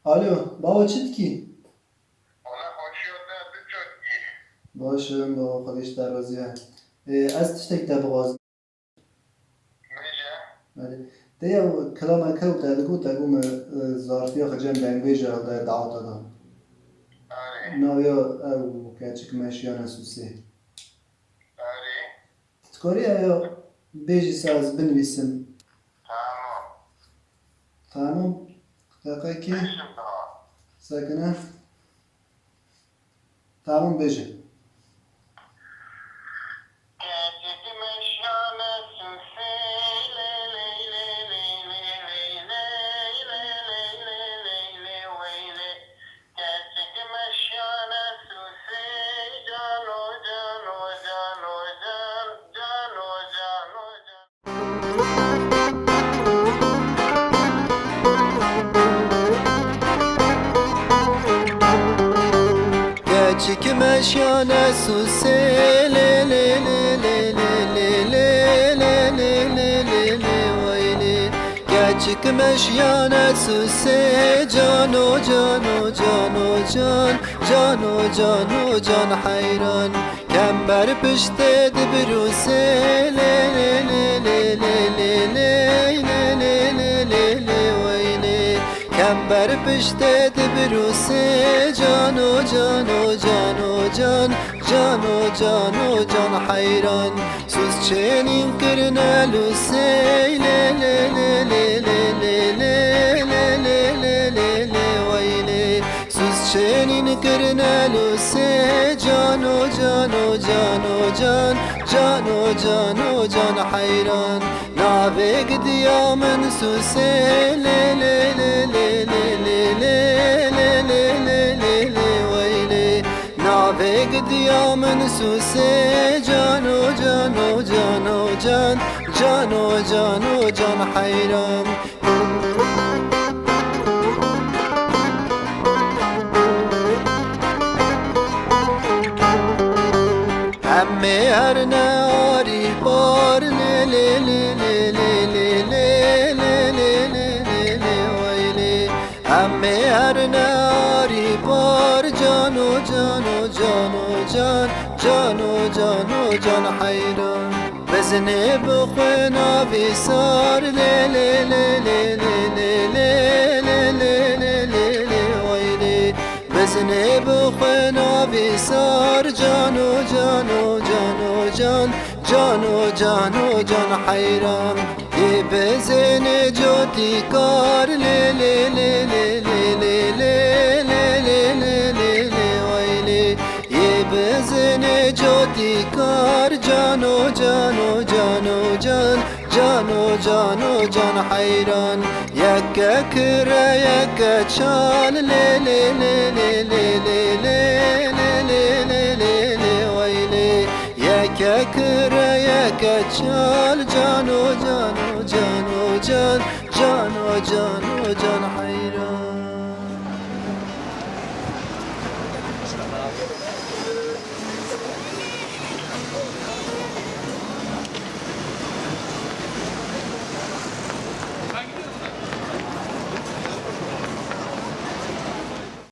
الو بابا چیت کی؟ حالا حاشیه تو چطوری؟ باشم با خودش در راضیه از تشتک ده بغاز میشه؟ بله دیا کلام کو تلگو تگوم زارفیا خجم دنگوی جا ده دعوت دادم آره ناویا او کچک مشیان سوسی آره تکاری ایا بیجی ساز بنویسم تمام تمام دقیقه کی بشم تا ساکنه تمام بیجی کچک مشیان سوسی لی لی لی لی لی لی لی لی لی لی لی ویلی کچک مشیان سوسی جانو جانو جانو جان جانو جانو جان Gerçek meşyane suse le le le le le le le le le le le le vayli Gerçek meşyane suse cano cano cano can cano cano can hayran Kember pişte dibruse le le le le le le le le le le le le vayli Kember pişte dibruse cano cano cano can cano cano can hayran Sus çenin kırna lüse le le le le le le le le le le le le vayli Sus çenin kırna lüse cano cano cano can cano cano can hayran Navek diyamın suse le le le le le le le le le le le le vayli Navek diyamın suse cano cano cano can cano cano can hayran Emme her ne arif var le le le le le le le le le le le le vayli Emme her ne arif var cano cano cano can cano cano can hayran Bezne bkhna visar le le le le le le le le le le le le vayli Bezne bkhna visar cano cano cano can cano cano can hayran Ye bezne joti kar le le le le le le le le le le le le vayli Ye bezne joti kar cano cano cano can cano cano can hayran Yakka kıra yakka çal le le le le le le le le le le le le vayli Yakka kıra yakka çal cano cano cano can cano cano can hayran